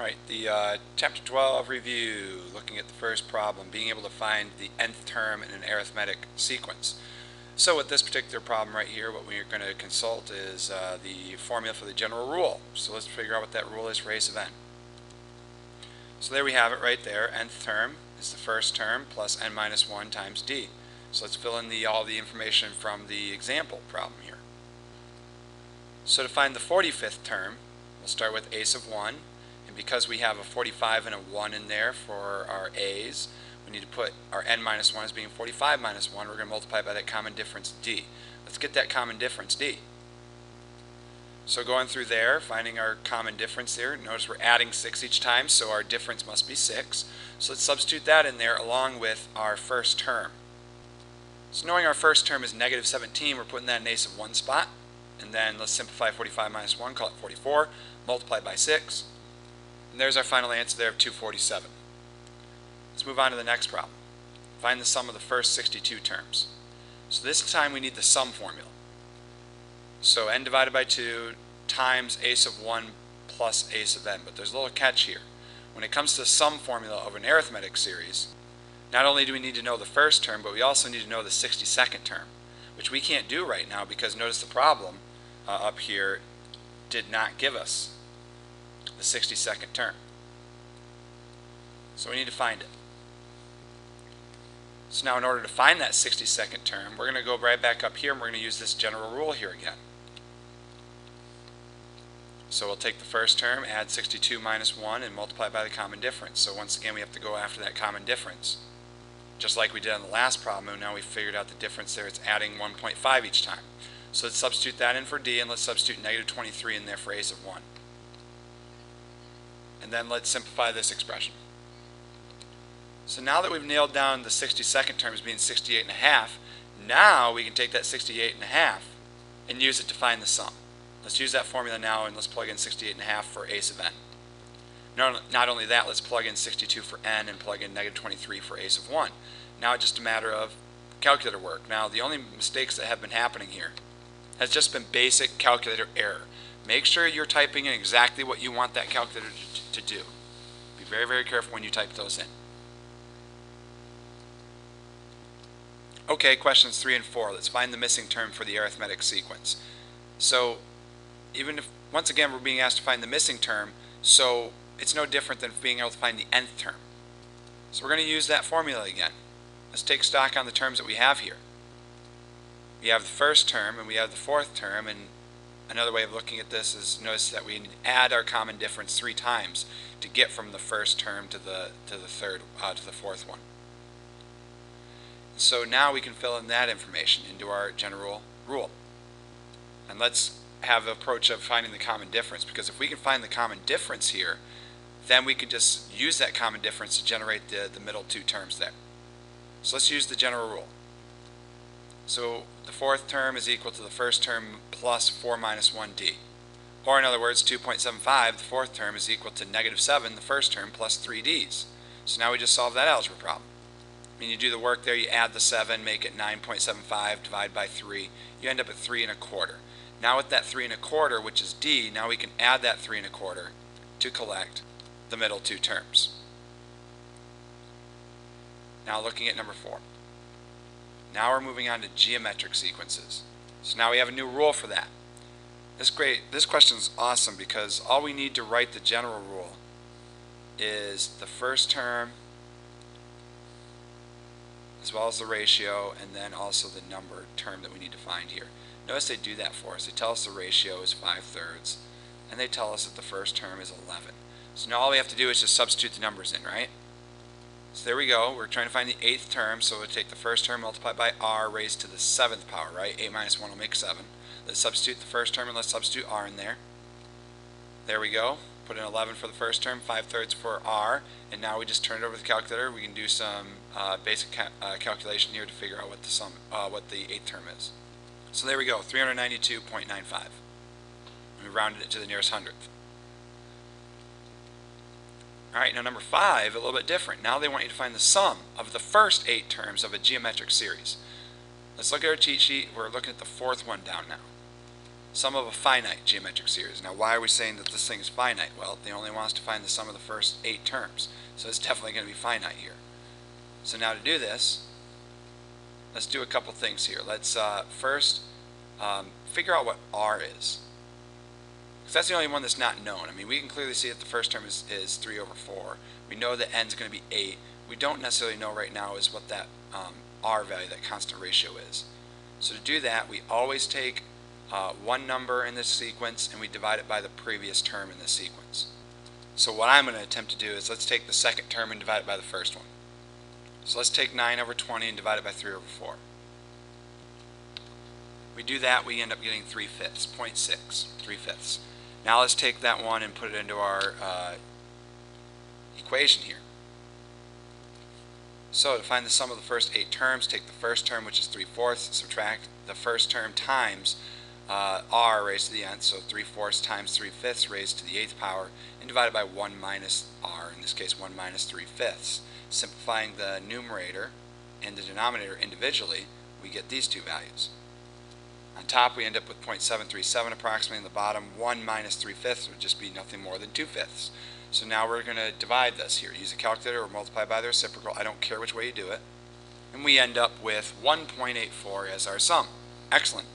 Alright, the Chapter 12 review, looking at the first problem, being able to find the nth term in an arithmetic sequence. So with this particular problem right here, what we're going to consult is the formula for the general rule. So let's figure out what that rule is for a sub n. So there we have it right there. Nth term is the first term plus n minus 1 times d. So let's fill in all the information from the example problem here. So to find the 45th term, we'll start with a sub 1. And because we have a 45 and a 1 in there for our a's, we need to put our n minus 1 as being 45 minus 1. We're going to multiply by that common difference d. Let's get that common difference d. So going through there, finding our common difference there, notice we're adding 6 each time, so our difference must be 6. So let's substitute that in there along with our first term. So knowing our first term is negative 17, we're putting that in a sub 1 spot. And then let's simplify 45 minus 1, call it 44, multiply by 6. And there's our final answer there of 247. Let's move on to the next problem. Find the sum of the first 62 terms. So this time we need the sum formula. So n divided by 2 times a sub 1 plus a sub n. But there's a little catch here. When it comes to the sum formula of an arithmetic series, not only do we need to know the first term, but we also need to know the 62nd term, which we can't do right now because notice the problem up here did not give us the 62nd term. So we need to find it. So now in order to find that 62nd term, we're going to go right back up here and we're going to use this general rule here again. So we'll take the first term, add 62 minus 1, and multiply by the common difference. So once again we have to go after that common difference. Just like we did on the last problem, and now we figured out the difference there. It's adding 1.5 each time. So let's substitute that in for d, and let's substitute negative 23 in there for a sub 1. And then let's simplify this expression. So now that we've nailed down the 62nd term as being 68 and a half, now we can take that 68 and a half and use it to find the sum. Let's use that formula now and let's plug in 68 and a half for a sub n. Not only that, let's plug in 62 for n and plug in negative 23 for a sub 1. Now it's just a matter of calculator work. Now the only mistakes that have been happening here has just been basic calculator error. Make sure you're typing in exactly what you want that calculator to do. Be very, very careful when you type those in. Okay, questions 3 and 4. Let's find the missing term for the arithmetic sequence. So even if, once again, we're being asked to find the missing term, so it's no different than being able to find the nth term. So we're going to use that formula again. Let's take stock on the terms that we have here. We have the first term and we have the fourth term, and another way of looking at this is notice that we add our common difference 3 times to get from the first term to the fourth one. So now we can fill in that information into our general rule. And let's have the approach of finding the common difference, because if we can find the common difference here, then we can just use that common difference to generate the middle 2 terms there. So let's use the general rule. So the fourth term is equal to the first term plus 4 minus 1d. Or in other words, 2.75, the fourth term is equal to negative 7, the first term, plus 3d's. So now we just solved that algebra problem. When you do the work there, you add the 7, make it 9.75, divide by 3. You end up at 3 1/4. Now with that 3 1/4, which is d, now we can add that 3 1/4 to collect the middle 2 terms. Now looking at number 4. Now we're moving on to geometric sequences. So now we have a new rule for that. This question is awesome because all we need to write the general rule is the first term as well as the ratio, and then also the number term that we need to find here. Notice they do that for us. They tell us the ratio is 5/3, and they tell us that the first term is 11. So now all we have to do is just substitute the numbers in, right? So there we go. We're trying to find the 8th term, so we'll take the first term, multiply by r raised to the 7th power, right? 8 minus 1 will make 7. Let's substitute the first term and let's substitute r in there. There we go. Put in 11 for the first term, 5/3 for r, and now we just turn it over to the calculator. We can do some basic calculation here to figure out what the 8th term is. So there we go, 392.95. We rounded it to the nearest hundredth. Alright, now number 5, a little bit different. Now they want you to find the sum of the first 8 terms of a geometric series. Let's look at our cheat sheet. We're looking at the 4th one down now. sum of a finite geometric series. Now, why are we saying that this thing is finite? Well, they only want us to find the sum of the first 8 terms, so it's definitely going to be finite here. So now to do this, let's do a couple things here. Let's first figure out what r is, because that's the only one that's not known. I mean, we can clearly see that the first term is 3 over 4. We know that n is going to be 8. We don't necessarily know right now is what that r value, that constant ratio is. So to do that, we always take one number in this sequence and we divide it by the previous term in this sequence. So what I'm going to attempt to do is let's take the second term and divide it by the first one. So let's take 9 over 20 and divide it by 3 over 4. We do that, we end up getting 3/5, 0.6, 3/5. Now let's take that one and put it into our equation here. So to find the sum of the first 8 terms, take the first term, which is 3/4, subtract the first term times r raised to the nth, so 3/4 times 3/5 raised to the 8th power, and divide it by 1 minus r, in this case 1 minus 3/5. Simplifying the numerator and the denominator individually, we get these two values. On top, we end up with 0.737 approximately. In the bottom, 1 minus 3/5 would just be nothing more than 2/5. So now we're going to divide this here. Use a calculator or multiply by the reciprocal. I don't care which way you do it. And we end up with 1.84 as our sum. Excellent.